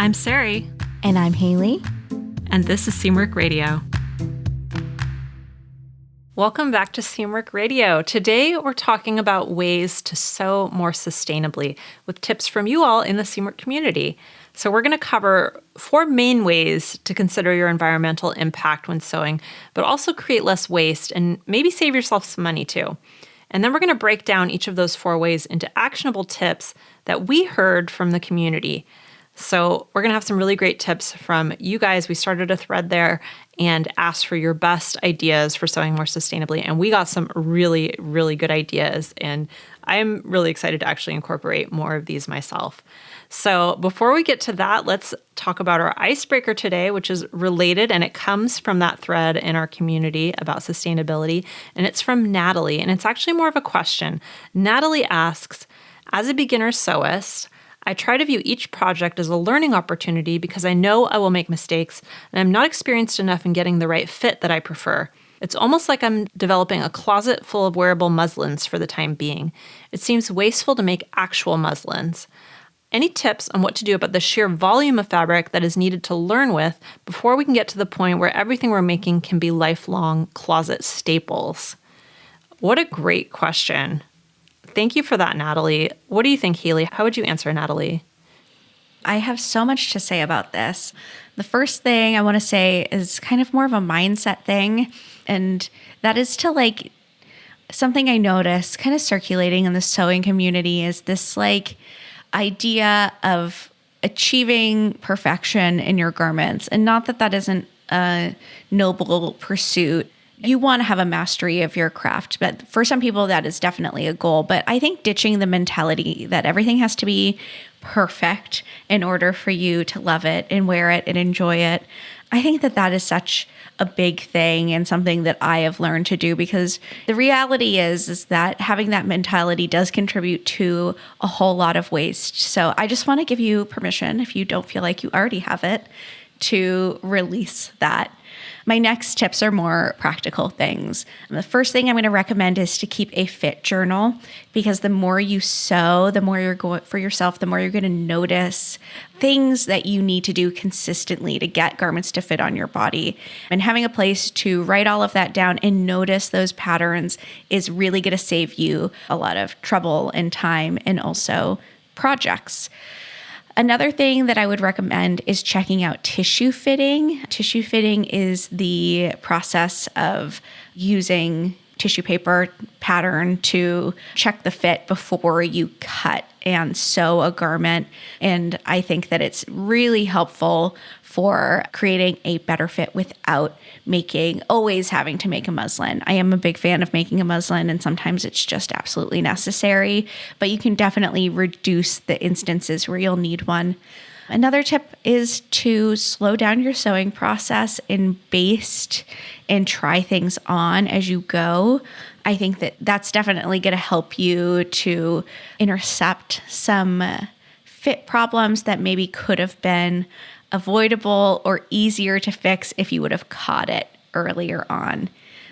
I'm Sarai. And I'm Haley. And this is Seamwork Radio. Welcome back to Seamwork Radio. Today, we're talking about ways to sew more sustainably with tips from you all in the Seamwork community. So we're going to cover 4 main ways to consider your environmental impact when sewing, but also create less waste and maybe save yourself some money too. And then we're going to break down each of those 4 ways into actionable tips that we heard from the community. So we're going to have some really great tips from you guys. We started a thread there and asked for your best ideas for sewing more sustainably. And we got some really, really good ideas. And I'm really excited to actually incorporate more of these myself. So before we get to that, let's talk about our icebreaker today, which is related, and it comes from that thread in our community about sustainability. And it's from Natalie, and it's actually more of a question. Natalie asks, as a beginner sewist, I try to view each project as a learning opportunity because I know I will make mistakes and I'm not experienced enough in getting the right fit that I prefer. It's almost like I'm developing a closet full of wearable muslins for the time being. It seems wasteful to make actual muslins. Any tips on what to do about the sheer volume of fabric that is needed to learn with before we can get to the point where everything we're making can be lifelong closet staples? What a great question. Thank you for that, Natalie. What do you think, Haley? How would you answer, Natalie? I have so much to say about this. The first thing I want to say is kind of more of a mindset thing. And that is to something I notice kind of circulating in the sewing community is this idea of achieving perfection in your garments. And not that that isn't a noble pursuit. You want to have a mastery of your craft, but for some people that is definitely a goal. But I think ditching the mentality that everything has to be perfect in order for you to love it and wear it and enjoy it, I think that that is such a big thing and something that I have learned to do, because the reality is that having that mentality does contribute to a whole lot of waste. So I just want to give you permission, if you don't feel like you already have it, to release that. My next tips are more practical things. The first thing I'm going to recommend is to keep a fit journal, because the more you sew, the more you're going for yourself, the more you're going to notice things that you need to do consistently to get garments to fit on your body. And having a place to write all of that down and notice those patterns is really going to save you a lot of trouble and time and also projects. Another thing that I would recommend is checking out tissue fitting. Tissue fitting is the process of using tissue paper pattern to check the fit before you cut and sew a garment. And I think that it's really helpful for creating a better fit without always having to make a muslin. I am a big fan of making a muslin, and sometimes it's just absolutely necessary, but you can definitely reduce the instances where you'll need one. Another tip is to slow down your sewing process and baste and try things on as you go. I think that that's definitely going to help you to intercept some fit problems that maybe could have been avoidable or easier to fix if you would have caught it earlier on.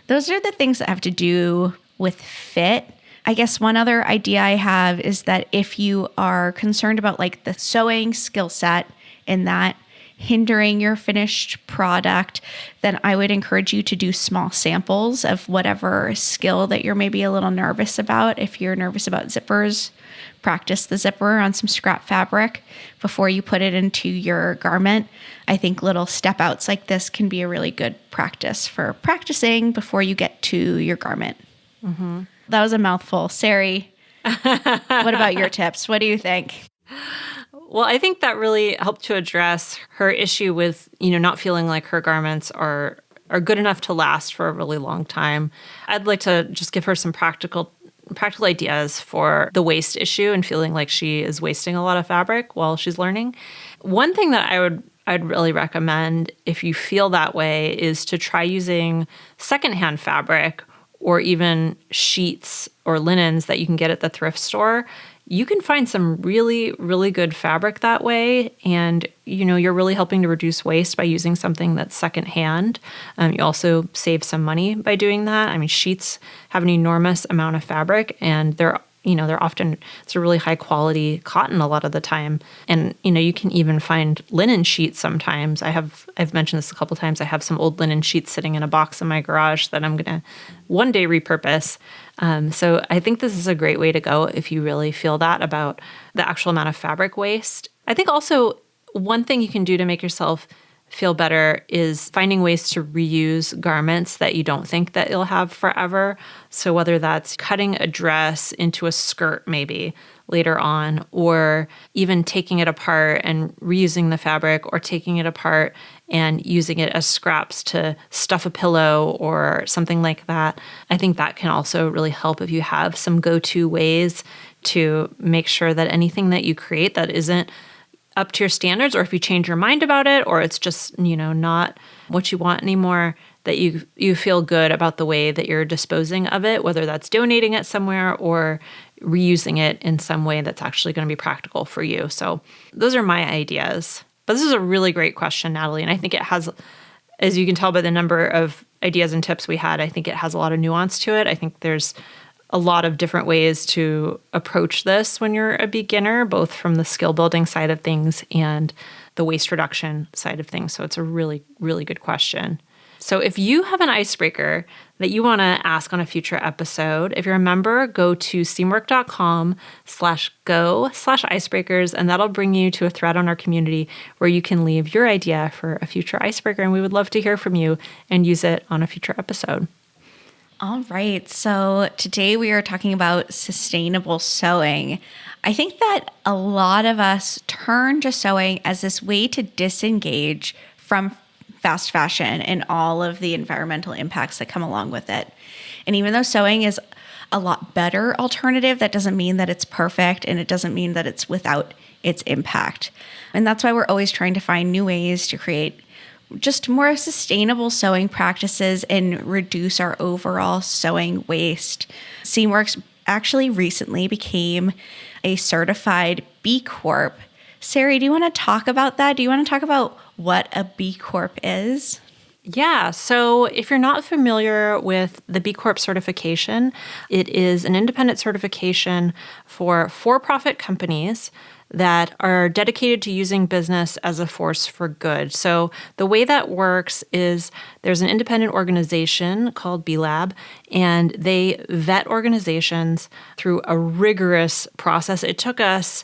Those are the things that have to do with fit. I guess one other idea I have is that if you are concerned about the sewing skill set and that hindering your finished product, then I would encourage you to do small samples of whatever skill that you're maybe a little nervous about. If you're nervous about zippers, practice the zipper on some scrap fabric before you put it into your garment. I think little step outs like this can be a really good practice for practicing before you get to your garment. Mm-hmm. That was a mouthful. Sarai, what about your tips? What do you think? Well, I think that really helped to address her issue with, not feeling like her garments are good enough to last for a really long time. I'd like to just give her some practical ideas for the waste issue and feeling like she is wasting a lot of fabric while she's learning. One thing that I'd really recommend if you feel that way is to try using secondhand fabric or even sheets or linens that you can get at the thrift store. You can find some really, really good fabric that way. And, you're really helping to reduce waste by using something that's secondhand. You also save some money by doing that. I mean, sheets have an enormous amount of fabric, and they're it's a really high quality cotton a lot of the time. And, you can even find linen sheets sometimes. I've mentioned this a couple times. I have some old linen sheets sitting in a box in my garage that I'm going to one day repurpose. So I think this is a great way to go if you really feel that about the actual amount of fabric waste. I think also one thing you can do to make yourself feel better is finding ways to reuse garments that you don't think that you'll have forever. So whether that's cutting a dress into a skirt maybe later on, or even taking it apart and reusing the fabric, or taking it apart and using it as scraps to stuff a pillow or something like that. I think that can also really help if you have some go-to ways to make sure that anything that you create that isn't up to your standards, or if you change your mind about it, or it's just, not what you want anymore, that you feel good about the way that you're disposing of it, whether that's donating it somewhere or reusing it in some way that's actually going to be practical for you. So those are my ideas. But this is a really great question, Natalie. And I think it has, as you can tell by the number of ideas and tips we had, I think it has a lot of nuance to it. I think there's a lot of different ways to approach this when you're a beginner, both from the skill building side of things and the waste reduction side of things. So it's a really, really good question. So if you have an icebreaker that you want to ask on a future episode, if you're a member, go to seamwork.com/go/icebreakers, and that'll bring you to a thread on our community where you can leave your idea for a future icebreaker. And we would love to hear from you and use it on a future episode. All right. So today we are talking about sustainable sewing. I think that a lot of us turn to sewing as this way to disengage from fast fashion and all of the environmental impacts that come along with it. And even though sewing is a lot better alternative, that doesn't mean that it's perfect, and it doesn't mean that it's without its impact. And that's why we're always trying to find new ways to create just more sustainable sewing practices and reduce our overall sewing waste. Seamworks actually recently became a certified B Corp. Sarai, do you want to talk about that? Do you want to talk about what a B Corp is? Yeah, so if you're not familiar with the B Corp certification, it is an independent certification for-profit companies that are dedicated to using business as a force for good. So the way that works is there's an independent organization called B Lab, and they vet organizations through a rigorous process. It took us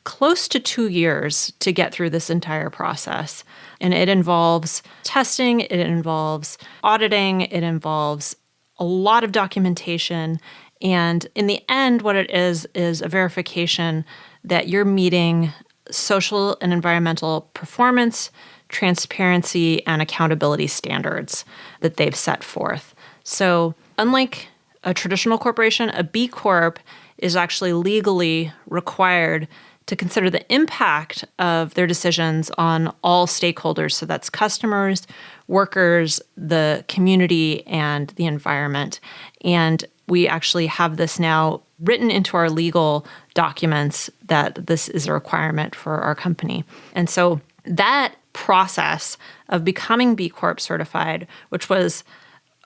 close to 2 years to get through this entire process. And it involves testing, it involves auditing, it involves a lot of documentation. And in the end, what it is a verification that you're meeting social and environmental performance, transparency, and accountability standards that they've set forth. So unlike a traditional corporation, a B Corp is actually legally required to consider the impact of their decisions on all stakeholders. So that's customers, workers, the community, and the environment. And we actually have this now written into our legal documents that this is a requirement for our company. And so that process of becoming B Corp certified, which was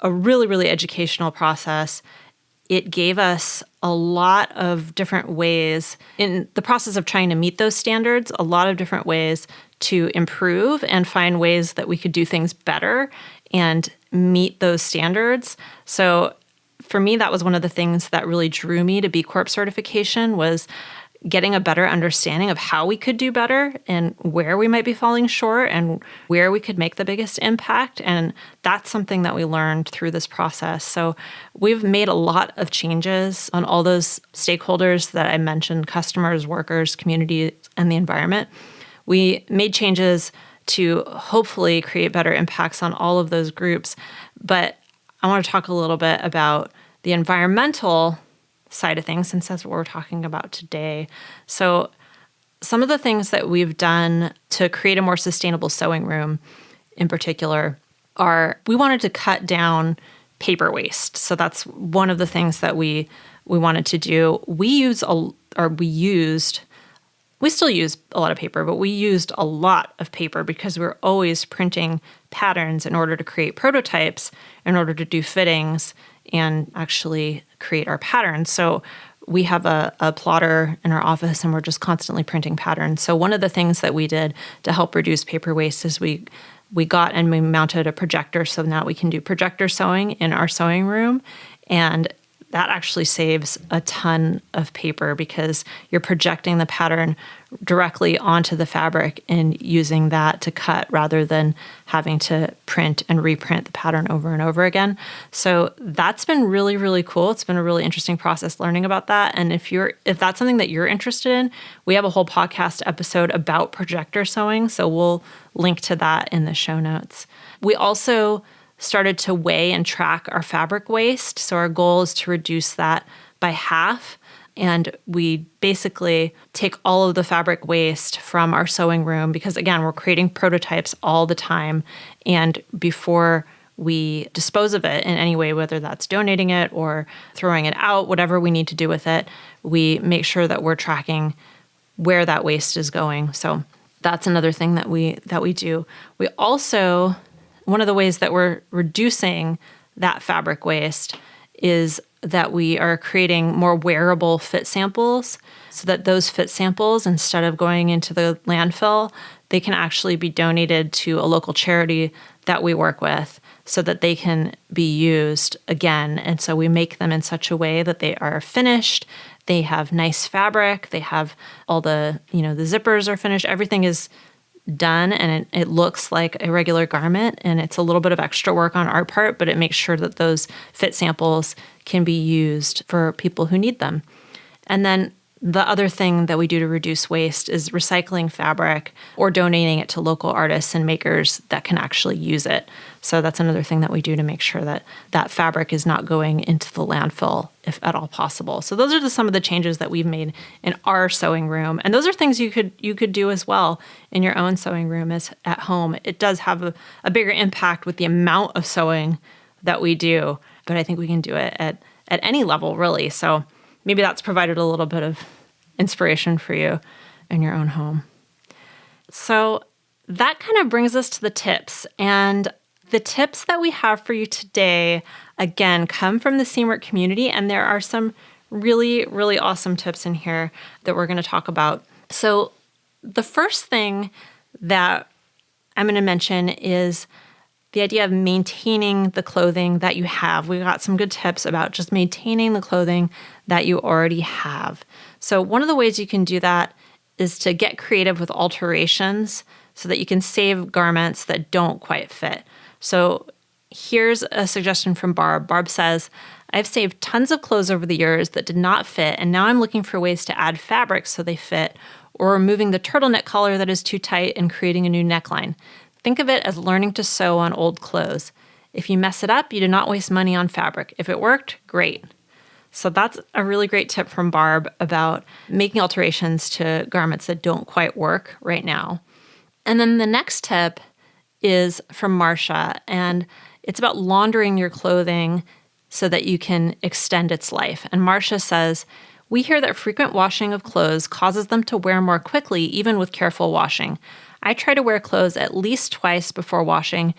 a really, really educational process, it gave us a lot of different ways in the process of trying to meet those standards, a lot of different ways to improve and find ways that we could do things better and meet those standards. So for me, that was one of the things that really drew me to B Corp certification, was getting a better understanding of how we could do better and where we might be falling short and where we could make the biggest impact. And that's something that we learned through this process. So we've made a lot of changes on all those stakeholders that I mentioned: customers, workers, community, and the environment. We made changes to hopefully create better impacts on all of those groups. But I want to talk a little bit about the environmental side of things, since that's what we're talking about today. So some of the things that we've done to create a more sustainable sewing room in particular are, we wanted to cut down paper waste. So that's one of the things that we wanted to do. We still use a lot of paper, but we used a lot of paper because we're always printing patterns in order to create prototypes, in order to do fittings and actually create our patterns. So we have a plotter in our office and we're just constantly printing patterns. So one of the things that we did to help reduce paper waste is we got and we mounted a projector, so now we can do projector sewing in our sewing room. And that actually saves a ton of paper because you're projecting the pattern directly onto the fabric and using that to cut rather than having to print and reprint the pattern over and over again. So that's been really, really cool. It's been a really interesting process learning about that. And if that's something that you're interested in, we have a whole podcast episode about projector sewing. So we'll link to that in the show notes. We also started to weigh and track our fabric waste. So our goal is to reduce that by half. And we basically take all of the fabric waste from our sewing room because, again, we're creating prototypes all the time. And before we dispose of it in any way, whether that's donating it or throwing it out, whatever we need to do with it, we make sure that we're tracking where that waste is going. So that's another thing that we do. We also, one of the ways that we're reducing that fabric waste is that we are creating more wearable fit samples so that those fit samples, instead of going into the landfill, they can actually be donated to a local charity that we work with so that they can be used again. And so we make them in such a way that they are finished, they have nice fabric, they have all the zippers are finished, everything is done and it looks like a regular garment, and it's a little bit of extra work on our part, but it makes sure that those fit samples can be used for people who need them. And then the other thing that we do to reduce waste is recycling fabric or donating it to local artists and makers that can actually use it. So that's another thing that we do to make sure that that fabric is not going into the landfill if at all possible. So those are some of the changes that we've made in our sewing room. And those are things you could do as well in your own sewing room as at home. It does have a bigger impact with the amount of sewing that we do, but I think we can do it at any level, really. So maybe that's provided a little bit of inspiration for you in your own home. So that kind of brings us to the tips. And the tips that we have for you today, again, come from the Seamwork community. And there are some really, really awesome tips in here that we're going to talk about. So the first thing that I'm going to mention is the idea of maintaining the clothing that you have. We got some good tips about just maintaining the clothing that you already have. So one of the ways you can do that is to get creative with alterations so that you can save garments that don't quite fit. So here's a suggestion from Barb. Barb says, I've saved tons of clothes over the years that did not fit, and now I'm looking for ways to add fabric so they fit, or removing the turtleneck collar that is too tight and creating a new neckline. Think of it as learning to sew on old clothes. If you mess it up, you do not waste money on fabric. If it worked, great. So that's a really great tip from Barb about making alterations to garments that don't quite work right now. And then the next tip is from Marsha, and it's about laundering your clothing so that you can extend its life. And Marsha says, we hear that frequent washing of clothes causes them to wear more quickly, even with careful washing. I try to wear clothes at least twice before washing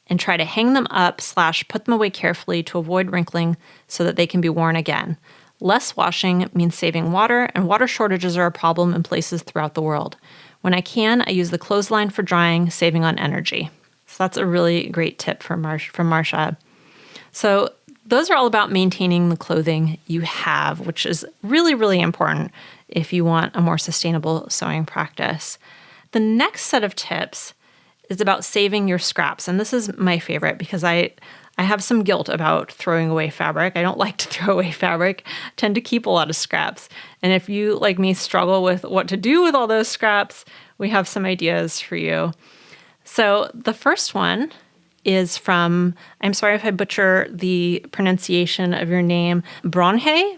and try to hang them up / put them away carefully to avoid wrinkling so that they can be worn again. Less washing means saving water, and water shortages are a problem in places throughout the world. When I can, I use the clothesline for drying, saving on energy. So that's a really great tip from Marsha. So those are all about maintaining the clothing you have, which is really, really important if you want a more sustainable sewing practice. The next set of tips is about saving your scraps. And this is my favorite because I have some guilt about throwing away fabric. I don't like to throw away fabric. I tend to keep a lot of scraps. And if you, like me, struggle with what to do with all those scraps, we have some ideas for you. So the first one is from, I'm sorry if I butcher the pronunciation of your name, Bronhe.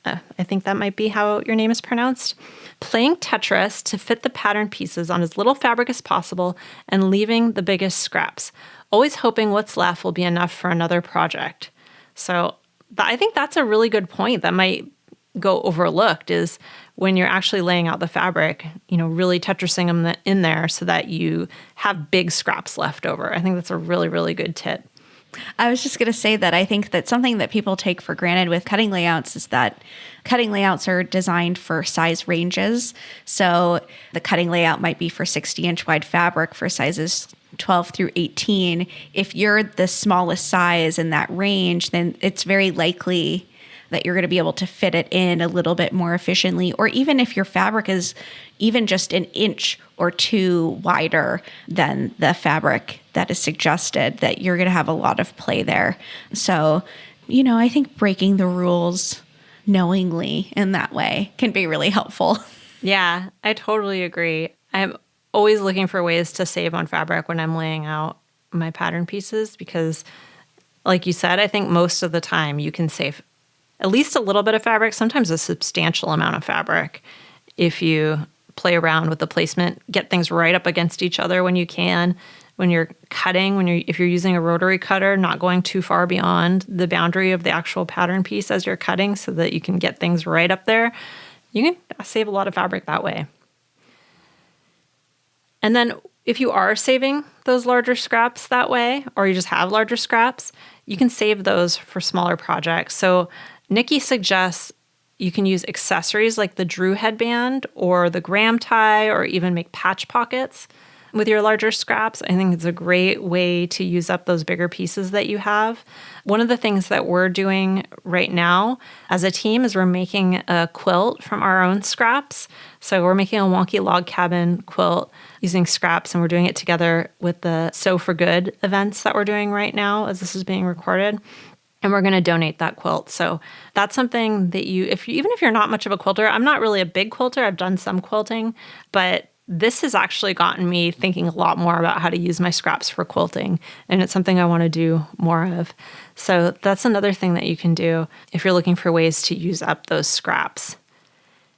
I think that might be how your name is pronounced. Playing Tetris to fit the pattern pieces on as little fabric as possible and leaving the biggest scraps. Always hoping what's left will be enough for another project. So I think that's a really good point that might go overlooked is when you're actually laying out the fabric, really Tetrising them in there so that you have big scraps left over. I think that's a really, really good tip. I was just going to say that I think that something that people take for granted with cutting layouts is that cutting layouts are designed for size ranges. So the cutting layout might be for 60-inch wide fabric for sizes 12 through 18. If you're the smallest size in that range, then it's very likely that you're going to be able to fit it in a little bit more efficiently. Or even if your fabric is even just an inch or two wider than the fabric that is suggested, that you're going to have a lot of play there. So, I think breaking the rules knowingly in that way can be really helpful. Yeah, I totally agree. I'm always looking for ways to save on fabric when I'm laying out my pattern pieces because, like you said, I think most of the time you can save at least a little bit of fabric, sometimes a substantial amount of fabric, if you play around with the placement, get things right up against each other when you can. When you're cutting, if you're using a rotary cutter, not going too far beyond the boundary of the actual pattern piece as you're cutting so that you can get things right up there, you can save a lot of fabric that way. And then if you are saving those larger scraps that way, or you just have larger scraps, you can save those for smaller projects. So Nikki suggests you can use accessories like the Drew headband or the Graham tie, or even make patch pockets with your larger scraps. I think it's a great way to use up those bigger pieces that you have. One of the things that we're doing right now as a team is we're making a quilt from our own scraps. So we're making a wonky log cabin quilt using scraps, and we're doing it together with the Sew for Good events that we're doing right now as this is being recorded. And we're going to donate that quilt. So that's something that even if you're not much of a quilter, I'm not really a big quilter. I've done some quilting, but this has actually gotten me thinking a lot more about how to use my scraps for quilting. And it's something I want to do more of. So that's another thing that you can do if you're looking for ways to use up those scraps.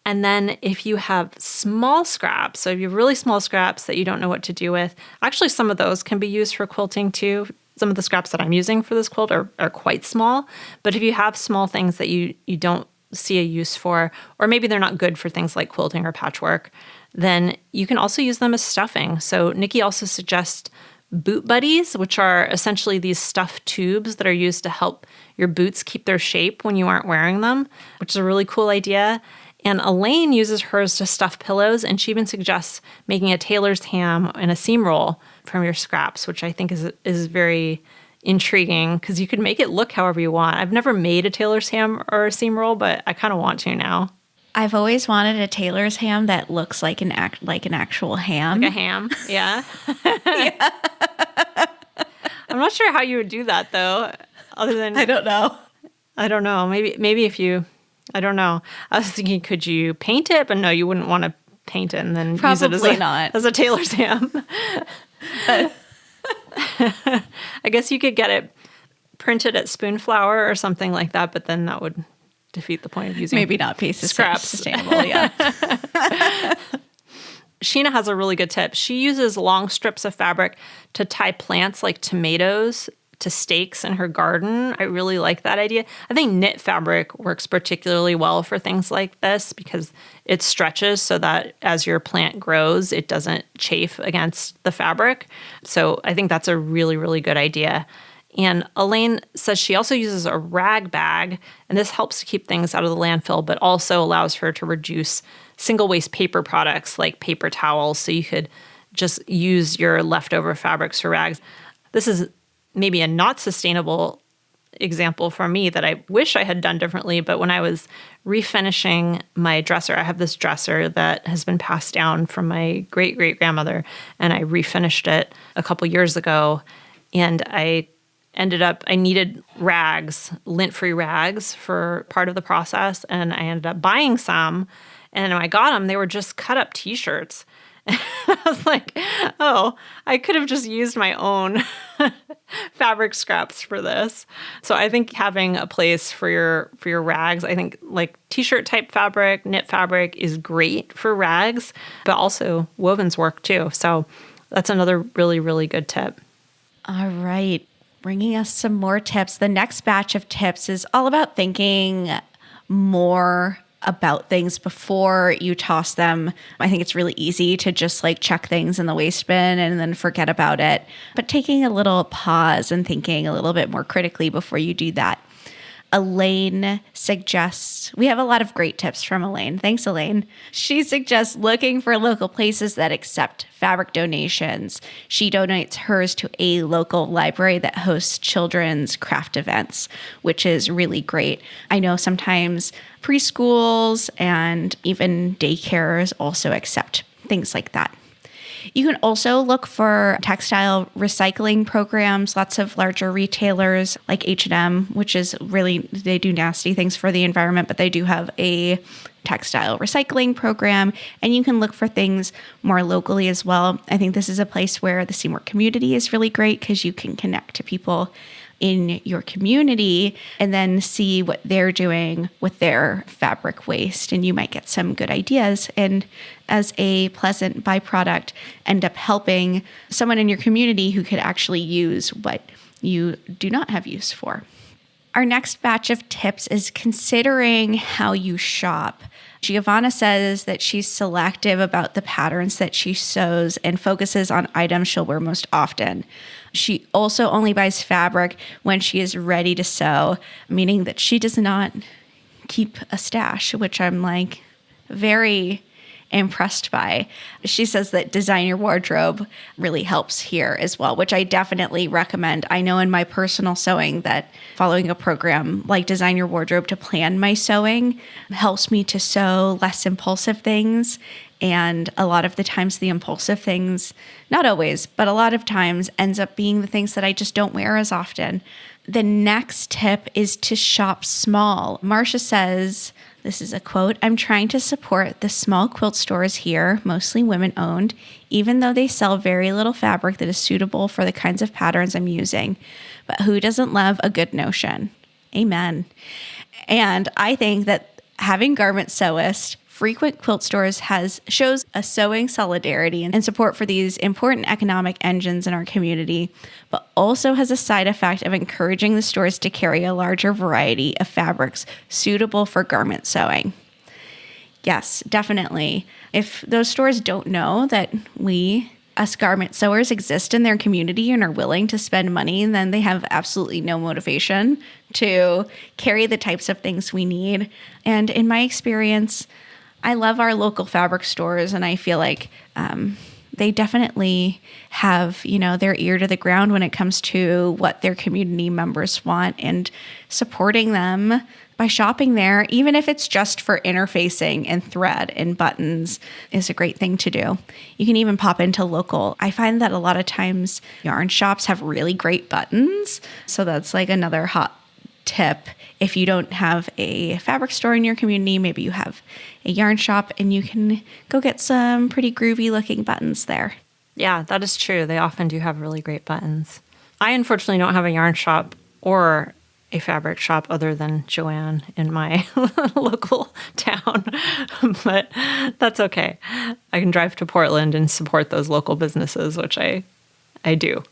And then if you have small scraps, so if you have really small scraps that you don't know what to do with, actually some of those can be used for quilting too. Some of the scraps that I'm using for this quilt are quite small. But if you have small things that you don't see a use for, or maybe they're not good for things like quilting or patchwork, then you can also use them as stuffing. So Nikki also suggests boot buddies, which are essentially these stuffed tubes that are used to help your boots keep their shape when you aren't wearing them, which is a really cool idea. And Elaine uses hers to stuff pillows, and she even suggests making a tailor's ham and a seam roll from your scraps, which I think is very intriguing because you could make it look however you want. I've never made a tailor's ham or a seam roll, but I kind of want to now. I've always wanted a tailor's ham that looks like an actual ham. Like a ham, yeah. Yeah. I'm not sure how you would do that though, other than I don't know. Maybe if you, I don't know. I was thinking, could you paint it? But no, you wouldn't want to paint it and then use it as a tailor's ham. I guess you could get it printed at Spoonflower or something like that, but then that would defeat the point of using maybe not pieces scraps. Sustainable, yeah. Sheena has a really good tip. She uses long strips of fabric to tie plants like tomatoes to stakes in her garden. I really like that idea. I think knit fabric works particularly well for things like this because it stretches so that as your plant grows, it doesn't chafe against the fabric. So I think that's a really, really good idea. And Elaine says she also uses a rag bag, and this helps to keep things out of the landfill, but also allows her to reduce single-waste paper products like paper towels, so you could just use your leftover fabrics for rags. This is maybe a not sustainable example for me that I wish I had done differently, but when I was refinishing my dresser, I have this dresser that has been passed down from my great-great-grandmother, and I refinished it a couple years ago, and I needed rags, lint-free rags for part of the process, and I ended up buying some, and when I got them, they were just cut-up T-shirts. And I was like, oh, I could have just used my own fabric scraps for this. So I think having a place for your rags, I think like T-shirt type fabric, knit fabric is great for rags, but also wovens work too. So that's another really, really good tip. All right. Bringing us some more tips. The next batch of tips is all about thinking more about things before you toss them. I think it's really easy to just like chuck things in the waste bin and then forget about it. But taking a little pause and thinking a little bit more critically before you do that. Elaine suggests, we have a lot of great tips from Elaine. Thanks, Elaine. She suggests looking for local places that accept fabric donations. She donates hers to a local library that hosts children's craft events, which is really great. I know sometimes preschools and even daycares also accept things like that. You can also look for textile recycling programs. Lots of larger retailers like H&M, which is really, they do nasty things for the environment, but they do have a textile recycling program. And you can look for things more locally as well. I think this is a place where the Seymour community is really great because you can connect to people in your community and then see what they're doing with their fabric waste. And you might get some good ideas. And as a pleasant byproduct, end up helping someone in your community who could actually use what you do not have use for. Our next batch of tips is considering how you shop. Giovanna says that she's selective about the patterns that she sews and focuses on items she'll wear most often. She also only buys fabric when she is ready to sew, meaning that she does not keep a stash, which I'm like very impressed by. She says that design your wardrobe really helps here as well, which I definitely recommend. I know in my personal sewing that following a program like Design Your Wardrobe to plan my sewing helps me to sew less impulsive things. And a lot of the times the impulsive things, not always, but a lot of times ends up being the things that I just don't wear as often. The next tip is to shop small. Marcia says, this is a quote, "I'm trying to support the small quilt stores here, mostly women owned, even though they sell very little fabric that is suitable for the kinds of patterns I'm using. But who doesn't love a good notion?" Amen. And I think that having Garment Sewist frequent quilt stores shows a sewing solidarity and support for these important economic engines in our community, but also has a side effect of encouraging the stores to carry a larger variety of fabrics suitable for garment sewing. Yes, definitely. If those stores don't know that us garment sewers exist in their community and are willing to spend money, then they have absolutely no motivation to carry the types of things we need. And in my experience, I love our local fabric stores, and I feel like they definitely have, their ear to the ground when it comes to what their community members want, and supporting them by shopping there, even if it's just for interfacing and thread and buttons, is a great thing to do. You can even pop into local. I find that a lot of times yarn shops have really great buttons, so that's like another hot tip. If you don't have a fabric store in your community, maybe you have a yarn shop and you can go get some pretty groovy looking buttons there. Yeah, that is true. They often do have really great buttons. I unfortunately don't have a yarn shop or a fabric shop other than Joanne in my local town, but that's okay. I can drive to Portland and support those local businesses, which I do.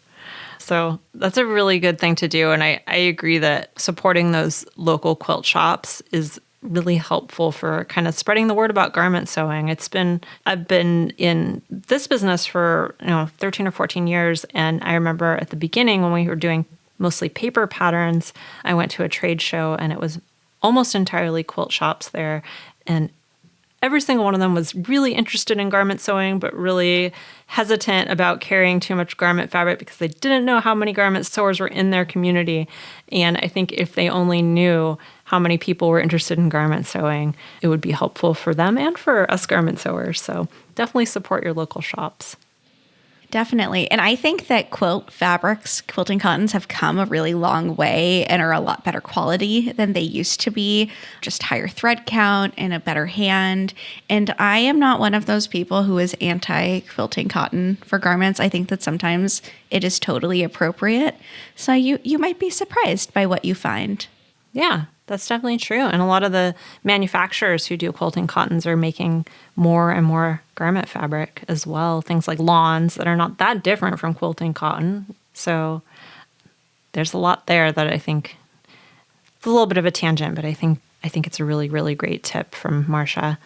So that's a really good thing to do. And I agree that supporting those local quilt shops is really helpful for kind of spreading the word about garment sewing. I've been in this business for 13 or 14 years. And I remember at the beginning when we were doing mostly paper patterns, I went to a trade show and it was almost entirely quilt shops there. And every single one of them was really interested in garment sewing, but really hesitant about carrying too much garment fabric because they didn't know how many garment sewers were in their community. And I think if they only knew how many people were interested in garment sewing, it would be helpful for them and for us garment sewers. So definitely support your local shops. Definitely. And I think that quilt fabrics, quilting cottons have come a really long way and are a lot better quality than they used to be, just higher thread count and a better hand. And I am not one of those people who is anti-quilting cotton for garments. I think that sometimes it is totally appropriate. So you might be surprised by what you find. Yeah, that's definitely true. And a lot of the manufacturers who do quilting cottons are making more and more garment fabric as well. Things like lawns that are not that different from quilting cotton. So there's a lot there that I think, it's a little bit of a tangent, but I I think it's a really, really great tip from Marcia.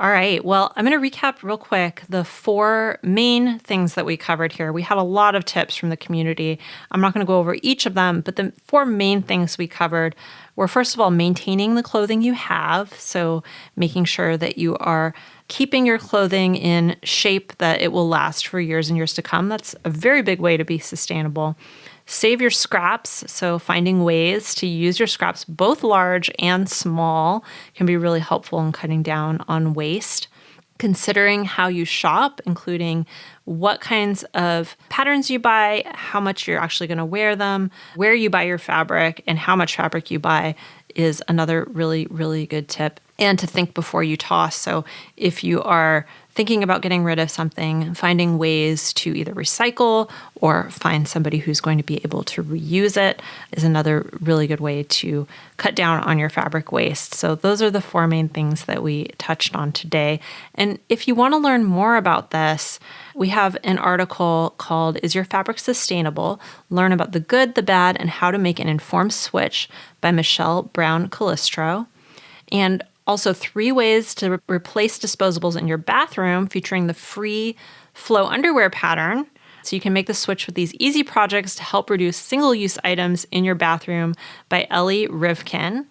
All right. Well, I'm going to recap real quick the 4 main things that we covered here. We had a lot of tips from the community. I'm not going to go over each of them, but the 4 main things we covered were, first of all, maintaining the clothing you have. So making sure that you are keeping your clothing in shape that it will last for years and years to come. That's a very big way to be sustainable. Save your scraps. So finding ways to use your scraps, both large and small, can be really helpful in cutting down on waste. Considering how you shop, including what kinds of patterns you buy, how much you're actually going to wear them, where you buy your fabric, and how much fabric you buy is another really, really good tip. And to think before you toss. So if you are thinking about getting rid of something, finding ways to either recycle or find somebody who's going to be able to reuse it is another really good way to cut down on your fabric waste. So those are the 4 main things that we touched on today. And if you want to learn more about this, we have an article called "Is Your Fabric Sustainable? Learn about the good, the bad, and how to make an informed switch" by Michelle Brown Calistro. And also 3 ways to replace disposables in your bathroom, featuring the free flow underwear pattern. So you can make the switch with these easy projects to help reduce single-use items in your bathroom by Ellie Rivkin.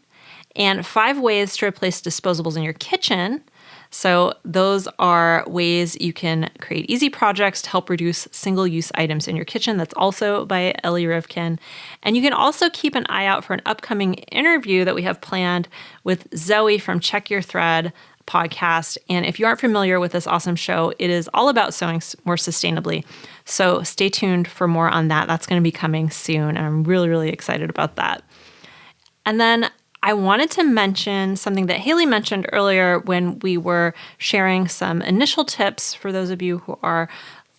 And 5 ways to replace disposables in your kitchen. So those are ways you can create easy projects to help reduce single-use items in your kitchen. That's also by Ellie Rivkin. And you can also keep an eye out for an upcoming interview that we have planned with Zoe from Check Your Thread podcast. And if you aren't familiar with this awesome show, it is all about sewing more sustainably. So stay tuned for more on that. That's going to be coming soon. And I'm really, really excited about that. And then I wanted to mention something that Haley mentioned earlier when we were sharing some initial tips for those of you who are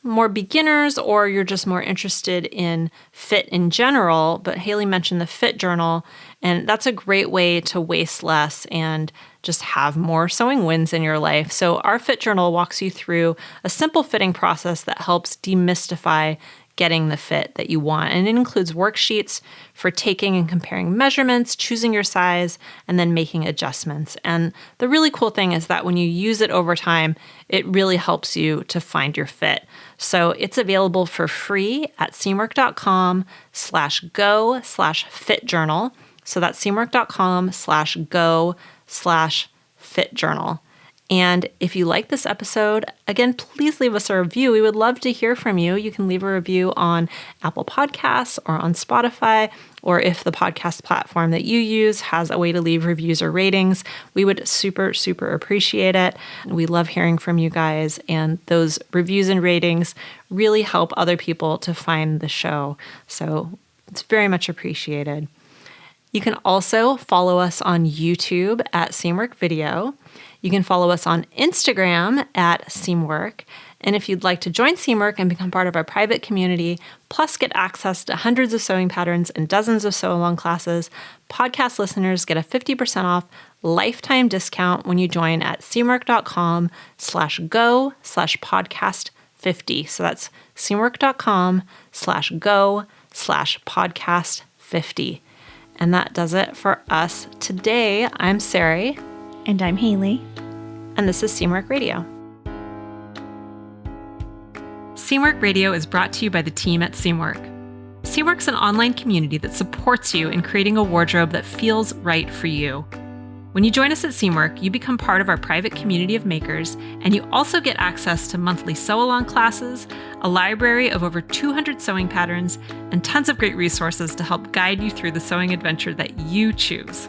more beginners or you're just more interested in fit in general. But Haley mentioned the Fit Journal, and that's a great way to waste less and just have more sewing wins in your life. So our Fit Journal walks you through a simple fitting process that helps demystify getting the fit that you want. And it includes worksheets for taking and comparing measurements, choosing your size, and then making adjustments. And the really cool thing is that when you use it over time, it really helps you to find your fit. So it's available for free at seamwork.com/go/fitjournal. So that's seamwork.com/go/fitjournal. And if you like this episode, again, please leave us a review. We would love to hear from you. You can leave a review on Apple Podcasts or on Spotify, or if the podcast platform that you use has a way to leave reviews or ratings, we would super, super appreciate it. We love hearing from you guys, and those reviews and ratings really help other people to find the show. So it's very much appreciated. You can also follow us on YouTube at Seamwork Video. You can follow us on Instagram at Seamwork. And if you'd like to join Seamwork and become part of our private community, plus get access to hundreds of sewing patterns and dozens of sew-along classes, podcast listeners get a 50% off lifetime discount when you join at seamwork.com/go/podcast50. So that's seamwork.com/go/podcast50. And that does it for us today. I'm Sarai. And I'm Haley. And this is Seamwork Radio. Seamwork Radio is brought to you by the team at Seamwork. Seamwork's an online community that supports you in creating a wardrobe that feels right for you. When you join us at Seamwork, you become part of our private community of makers, and you also get access to monthly sew-along classes, a library of over 200 sewing patterns, and tons of great resources to help guide you through the sewing adventure that you choose.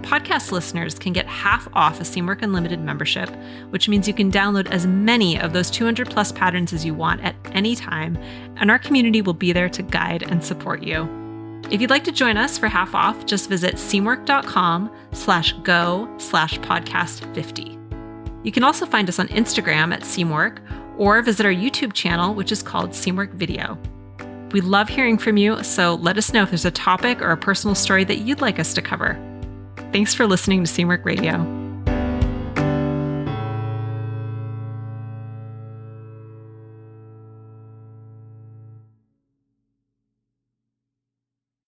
Podcast listeners can get half off a Seamwork Unlimited membership, which means you can download as many of those 200 plus patterns as you want at any time, and our community will be there to guide and support you. If you'd like to join us for half off, just visit seamwork.com/go/podcast50. You can also find us on Instagram at Seamwork, or visit our YouTube channel, which is called Seamwork Video. We love hearing from you, so let us know if there's a topic or a personal story that you'd like us to cover. Thanks for listening to Seamwork Radio.